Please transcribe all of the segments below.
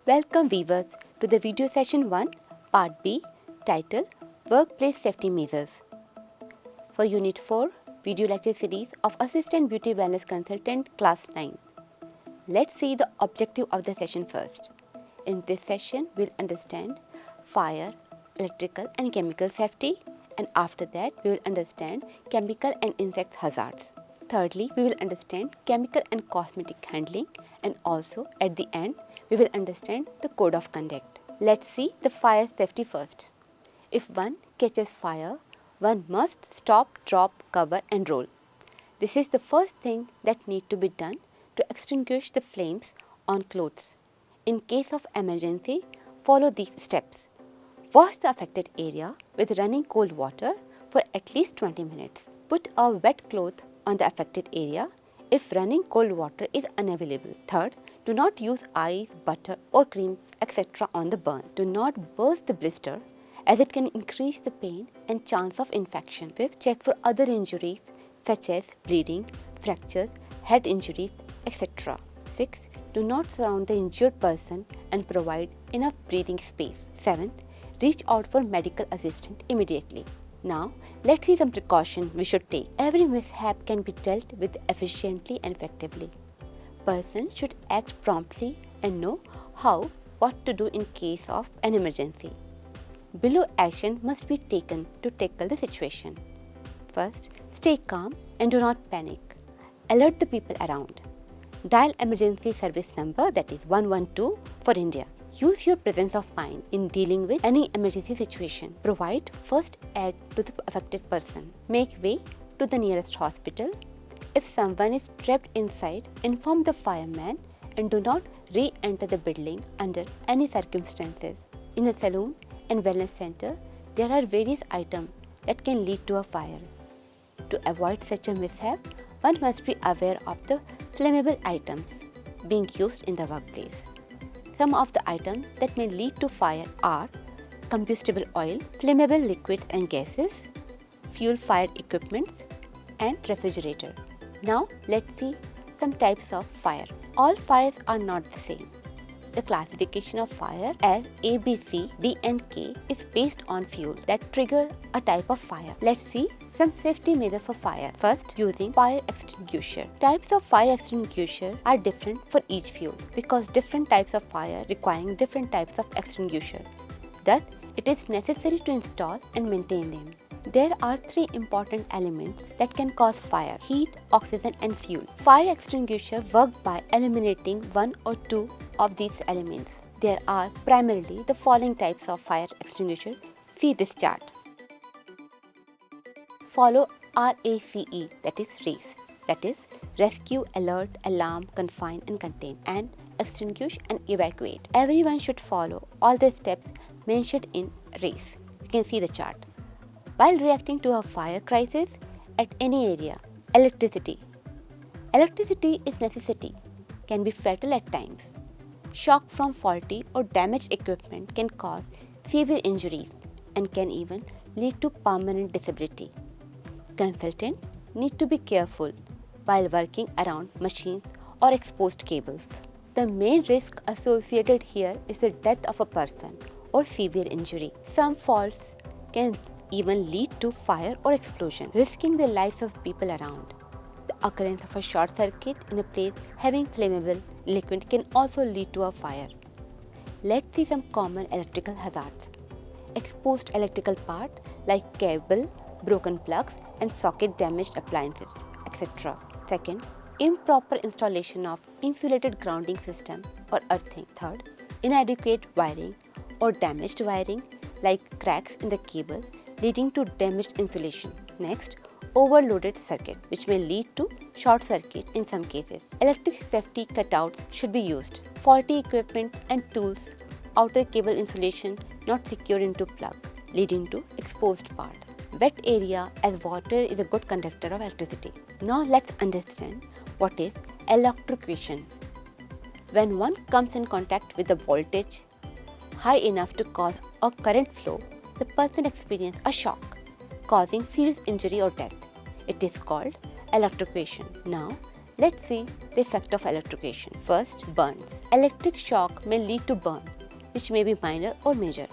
Welcome viewers to the video session 1, part B, titled Workplace Safety Measures. For Unit 4, video lecture series of Assistant Beauty Wellness Consultant Class 9. Let's see the objective of the session first. In this session, we'll understand fire, electrical and chemical safety, and after that, we will understand chemical and insect hazards. Thirdly, we will understand chemical and cosmetic handling, and also at the end, we will understand the code of conduct. Let's see the fire safety first. If one catches fire, one must stop, drop, cover and roll. This is the first thing that need to be done to extinguish the flames on clothes. In case of emergency, follow these steps. Wash the affected area with running cold water for at least 20 minutes. Put a wet cloth on the affected area if running cold water is unavailable. Third, do not use ice, butter or cream etc. on the burn. Do not burst the blister as it can increase the pain and chance of infection. Fifth, check for other injuries such as bleeding, fractures, head injuries etc. Sixth, do not surround the injured person and provide enough breathing space. Seventh, reach out for medical assistance immediately. Now, let's see some precautions we should take. Every mishap can be dealt with efficiently and effectively. Person should act promptly and know what to do in case of an emergency. Below action must be taken to tackle the situation. First, stay calm and do not panic. Alert the people around. Dial emergency service number, that is 112 for India. Use your presence of mind in dealing with any emergency situation. Provide first aid to the affected person. Make way to the nearest hospital. If someone is trapped inside, inform the fireman and do not re-enter the building under any circumstances. In a salon and wellness center, there are various items that can lead to a fire. To avoid such a mishap, one must be aware of the flammable items being used in the workplace. Some of the items that may lead to fire are combustible oil, flammable liquids and gases, fuel-fired equipment, and refrigerator. Now let's see some types of fire. All fires are not the same. The classification of fire as A, B, C, D and K is based on fuel that trigger a type of fire. Let's see some safety measures for fire. First, using fire extinguisher. Types of fire extinguisher are different for each fuel because different types of fire requiring different types of extinguisher. Thus, it is necessary to install and maintain them. There are three important elements that can cause fire: heat, oxygen and fuel. Fire extinguisher work by eliminating one or two of these elements. There are primarily the following types of fire extinguisher. See this chart. Follow RACE, that is RACE, that is rescue, alert, alarm, confine and contain, and extinguish and evacuate. Everyone should follow all the steps mentioned in RACE. You can see the chart. While reacting to a fire crisis at any area, electricity. Electricity is necessity, can be fatal at times. Shock from faulty or damaged equipment can cause severe injuries and can even lead to permanent disability. Consultants need to be careful while working around machines or exposed cables. The main risk associated here is the death of a person or severe injury. Some faults can even lead to fire or explosion, risking the lives of people around. The occurrence of a short circuit in a place having flammable liquid can also lead to a fire. Let's see some common electrical hazards. Exposed electrical part like cable, broken plugs and socket damaged appliances, etc. Second, improper installation of insulated grounding system or earthing. Third, inadequate wiring or damaged wiring like cracks in the cable leading to damaged insulation. Next, overloaded circuit, which may lead to short circuit in some cases. Electric safety cutouts should be used. Faulty equipment and tools, outer cable insulation not secured into plug, leading to exposed part. Wet area, as water is a good conductor of electricity. Now let's understand what is electrocution. When one comes in contact with a voltage high enough to cause a current flow, the person experiences a shock, causing serious injury or death. It is called electrocution. Now, Let's see the effect of electrocution. First, burns. Electric shock may lead to burn, which may be minor or major,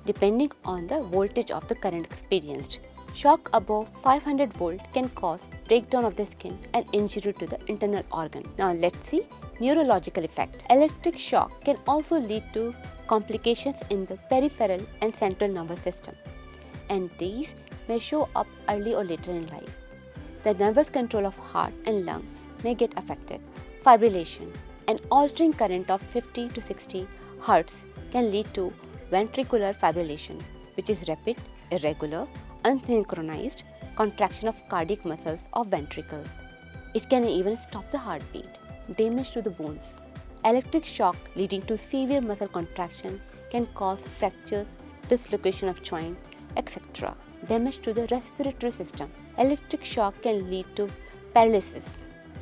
depending on the voltage of the current experienced. Shock above 500 volt can cause breakdown of the skin and injury to the internal organ. Now let's see neurological effect. Electric shock can also lead to complications in the peripheral and central nervous system, and these may show up early or later in life. The nervous control of heart and lung may get affected. Fibrillation. An altering current of 50 to 60 Hz can lead to ventricular fibrillation, which is rapid, irregular, unsynchronized contraction of cardiac muscles of ventricles. It can even stop the heartbeat. Damage to the bones. Electric shock leading to severe muscle contraction can cause fractures, dislocation of joint, etc. Damage to the respiratory system. Electric shock can lead to paralysis,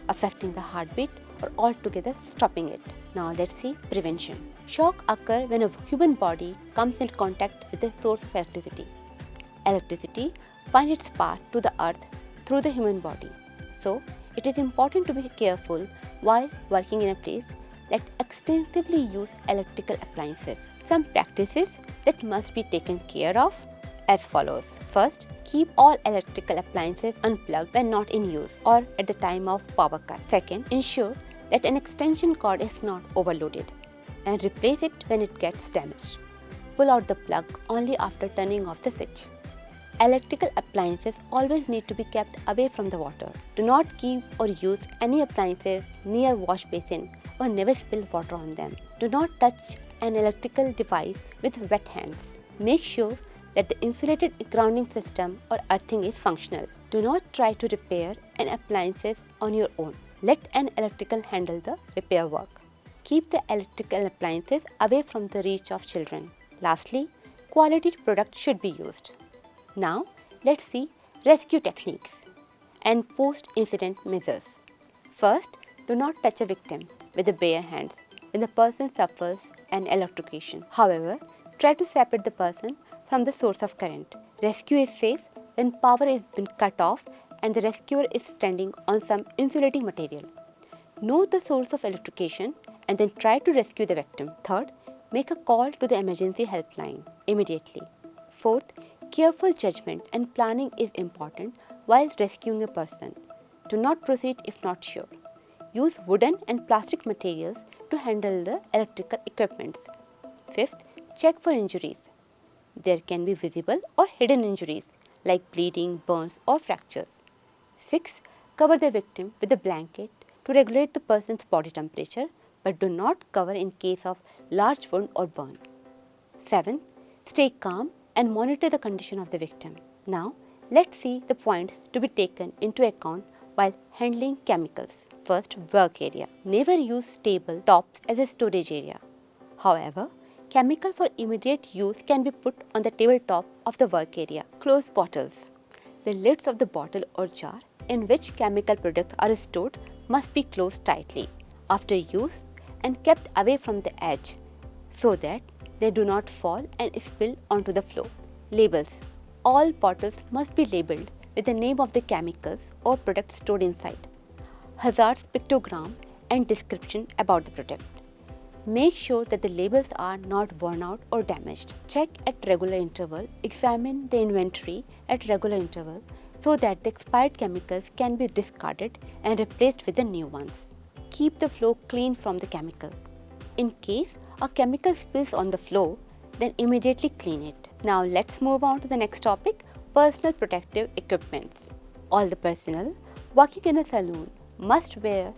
affecting the heartbeat or altogether stopping it. Now let's see prevention. Shock occurs when a human body comes in contact with a source of electricity. Electricity finds its path to the earth through the human body. So, it is important to be careful while working in a place that extensively use electrical appliances. Some practices that must be taken care of as follows. First, keep all electrical appliances unplugged when not in use or at the time of power cut. Second, ensure that an extension cord is not overloaded and replace it when it gets damaged. Pull out the plug only after turning off the switch. Electrical appliances always need to be kept away from the water. Do not keep or use any appliances near wash basin or never spill water on them. Do not touch an electrical device with wet hands. Make sure that the insulated grounding system or earthing is functional. Do not try to repair an appliances on your own. Let an electrical handle the repair work. Keep the electrical appliances away from the reach of children. Lastly, quality products should be used. Now, let's see rescue techniques and post-incident measures. First, do not touch a victim with the bare hands when the person suffers an electrocution. However, try to separate the person from the source of current. Rescue is safe when power has been cut off and the rescuer is standing on some insulating material. Note the source of electrocution and then try to rescue the victim. Third, make a call to the emergency helpline immediately. Fourth, careful judgment and planning is important while rescuing a person. Do not proceed if not sure. Use wooden and plastic materials to handle the electrical equipments. Fifth, check for injuries. There can be visible or hidden injuries like bleeding, burns or fractures. Sixth, cover the victim with a blanket to regulate the person's body temperature, but do not cover in case of large wound or burn. 7. Stay calm and monitor the condition of the victim. Now, let's see the points to be taken into account while handling chemicals. First, work area. Never use tabletops as a storage area. However, chemical for immediate use can be put on the tabletop of the work area. Close bottles. The lids of the bottle or jar in which chemical products are stored must be closed tightly after use and kept away from the edge so that they do not fall and spill onto the floor. Labels. All bottles must be labeled with the name of the chemicals or products stored inside. Hazards pictogram and description about the product. Make sure that the labels are not worn out or damaged. Check at regular interval. Examine the inventory at regular interval so that the expired chemicals can be discarded and replaced with the new ones. Keep the floor clean from the chemicals. In case a chemical spills on the floor, then immediately clean it. Now let's move on to the next topic, personal protective equipments. All the personnel working in a saloon must wear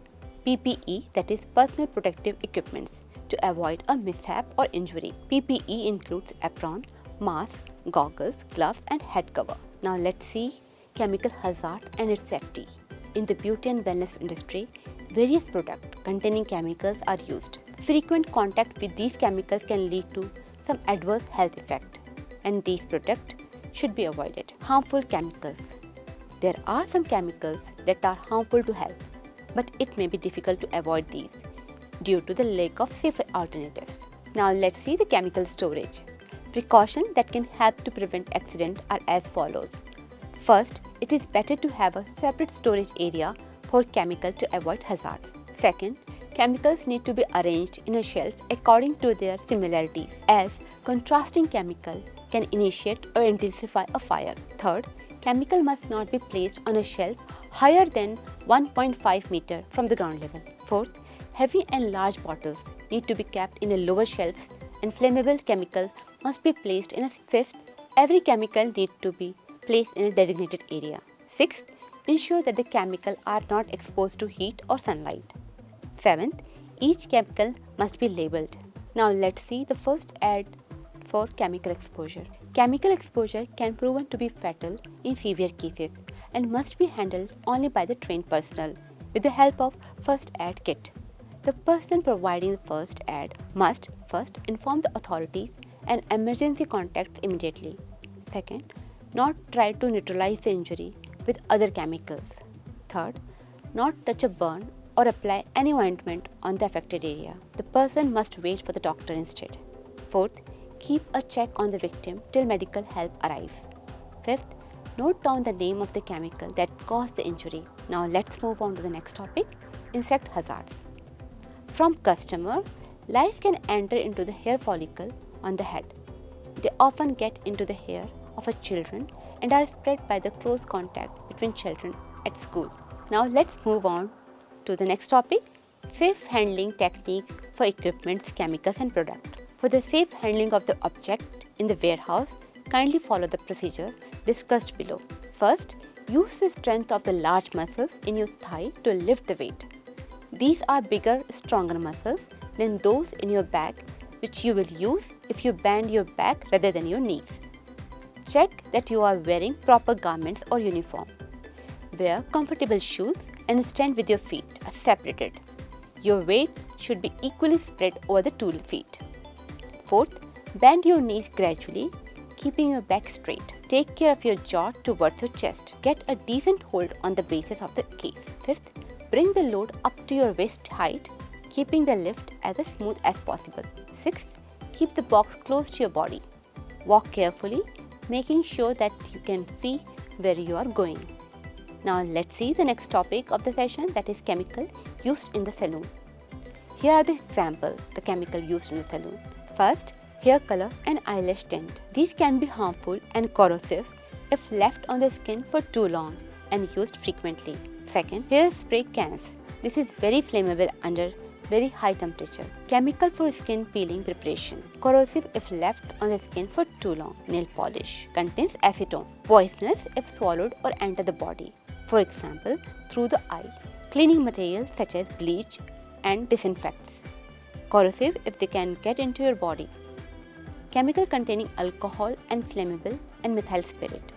PPE, that is personal protective equipments, to avoid a mishap or injury. PPE includes apron, mask, goggles, gloves and head cover. Now let's see chemical hazards and its safety. In the beauty and wellness industry, various products containing chemicals are used. Frequent contact with these chemicals can lead to some adverse health effect, and these products should be avoided. Harmful chemicals. There are some chemicals that are harmful to health, but it may be difficult to avoid these due to the lack of safer alternatives. Now let's see the chemical storage. Precautions that can help to prevent accident are as follows. First, it is better to have a separate storage area for chemicals to avoid hazards. Second, chemicals need to be arranged in a shelf according to their similarities, as contrasting chemical can initiate or intensify a fire. Third, chemical must not be placed on a shelf higher than 1.5 meter from the ground level. Fourth, heavy and large bottles need to be kept in a lower shelves and flammable chemical must be placed in a fifth. Every chemical needs to be placed in a designated area. Sixth, ensure that the chemicals are not exposed to heat or sunlight. Seventh, each chemical must be labeled. Now let's see the first ad for chemical exposure. Chemical exposure can prove to be fatal in severe cases and must be handled only by the trained personnel with the help of first aid kit. The person providing the first aid must first inform the authorities and emergency contacts immediately. Second, not try to neutralize the injury with other chemicals. Third, not touch a burn or apply any ointment on the affected area. The person must wait for the doctor instead. Fourth, keep a check on the victim till medical help arrives. Fifth, note down the name of the chemical that caused the injury. Now let's move on to the next topic, insect hazards. From customer, lice can enter into the hair follicle on the head. They often get into the hair of a children and are spread by the close contact between children at school. Now let's move on to the next topic, safe handling techniques for equipments, chemicals and products. For the safe handling of the object in the warehouse, kindly follow the procedure discussed below. First, use the strength of the large muscles in your thigh to lift the weight. These are bigger, stronger muscles than those in your back, which you will use if you bend your back rather than your knees. Check that you are wearing proper garments or uniform. Wear comfortable shoes and stand with your feet separated. Your weight should be equally spread over the 2 feet. Fourth, bend your knees gradually, keeping your back straight. Take care of your jaw towards your chest. Get a decent hold on the bases of the case. Fifth, bring the load up to your waist height, keeping the lift as smooth as possible. Sixth, keep the box close to your body. Walk carefully, making sure that you can see where you are going. Now let's see the next topic of the session, that is chemical used in the salon. Here are the examples, the chemical used in the salon. First, hair color and eyelash tint. These can be harmful and corrosive if left on the skin for too long and used frequently. Second, hairspray cans. This is very flammable under very high temperature. Chemical for skin peeling preparation. Corrosive if left on the skin for too long. Nail polish. Contains acetone. Poisonous if swallowed or enter the body. For example, through the eye. Cleaning material such as bleach and disinfectants. Corrosive if they can get into your body. Chemical containing alcohol and flammable and methyl spirit.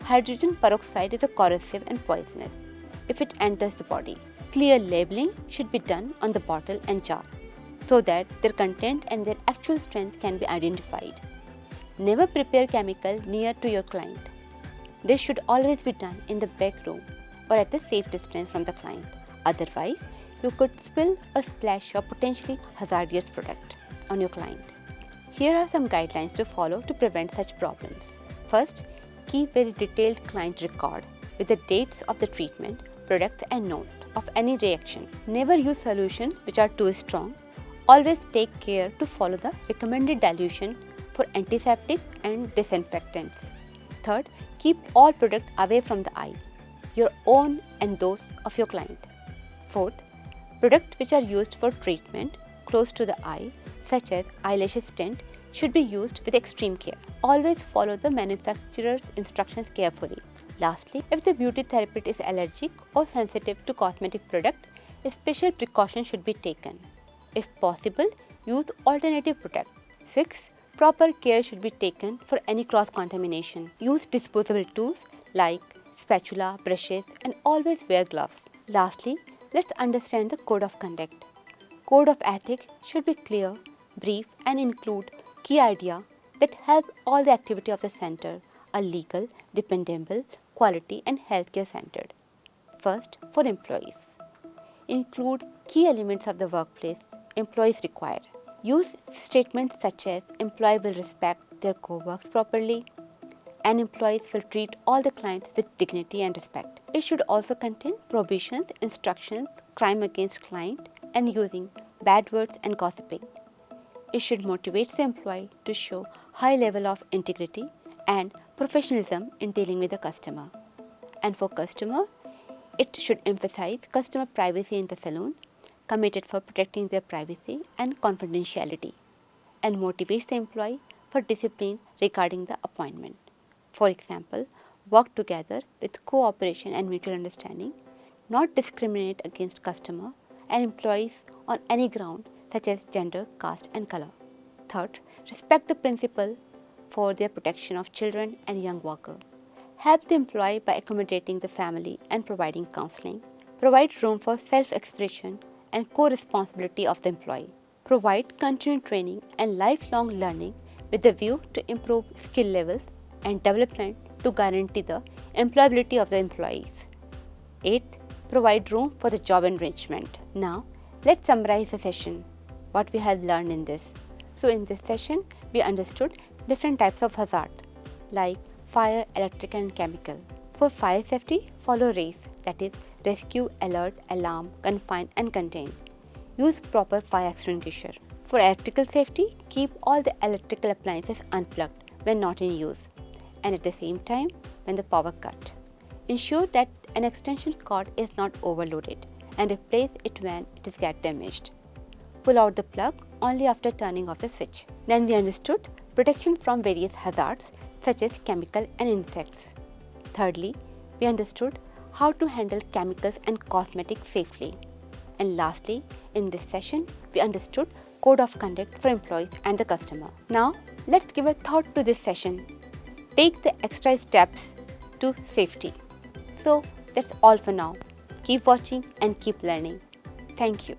Hydrogen peroxide is a corrosive and poisonous if it enters the body. Clear labeling should be done on the bottle and jar so that their content and their actual strength can be identified. Never prepare chemical near to your client. This should always be done in the back room or at a safe distance from the client. Otherwise, you could spill or splash your potentially hazardous product on your client. Here are some guidelines to follow to prevent such problems. First, keep very detailed client record with the dates of the treatment, products and note of any reaction. Never use solutions which are too strong. Always take care to follow the recommended dilution for antiseptics and disinfectants. Third, keep all products away from the eye, your own and those of your client. Fourth, products which are used for treatment close to the eye, such as eyelash tint, should be used with extreme care. Always follow the manufacturer's instructions carefully. Lastly, if the beauty therapist is allergic or sensitive to cosmetic product, a special precaution should be taken. If possible, use alternative product. 6. Proper care should be taken for any cross-contamination. Use disposable tools like spatula, brushes and always wear gloves. Lastly, let's understand the code of conduct. Code of ethics should be clear, brief and include key ideas that help all the activity of the center are legal, dependable, quality and healthcare centered. First, for employees. Include key elements of the workplace employees require. Use statements such as employee will respect their co-workers properly and employees will treat all the clients with dignity and respect. It should also contain prohibitions, instructions, crime against client, and using bad words and gossiping. It should motivate the employee to show high level of integrity and professionalism in dealing with the customer. And for customer, it should emphasize customer privacy in the salon, committed for protecting their privacy and confidentiality, and motivates the employee for discipline regarding the appointment. For example, work together with cooperation and mutual understanding, not discriminate against customer and employees on any ground such as gender, caste and color. Third, respect the principle for their protection of children and young workers. Help the employee by accommodating the family and providing counseling. Provide room for self-expression and co-responsibility of the employee. Provide continued training and lifelong learning with the view to improve skill levels and development to guarantee the employability of the employees. 8th, provide room for the job enrichment. Now, let's summarize the session, what we have learned in this. So in this session, we understood different types of hazard like fire, electric and chemical. For fire safety, follow RACE, that is rescue, alert, alarm, confine and contain. Use proper fire extinguisher. For electrical safety, keep all the electrical appliances unplugged when not in use and at the same time when the power cut. Ensure that an extension cord is not overloaded and replace it when it is get damaged. Pull out the plug only after turning off the switch. Then we understood protection from various hazards such as chemical and insects. Thirdly, we understood how to handle chemicals and cosmetics safely. And lastly, in this session, we understood code of conduct for employees and the customer. Now, let's give a thought to this session. Take the extra steps to safety. So, that's all for now. Keep watching and keep learning. Thank you.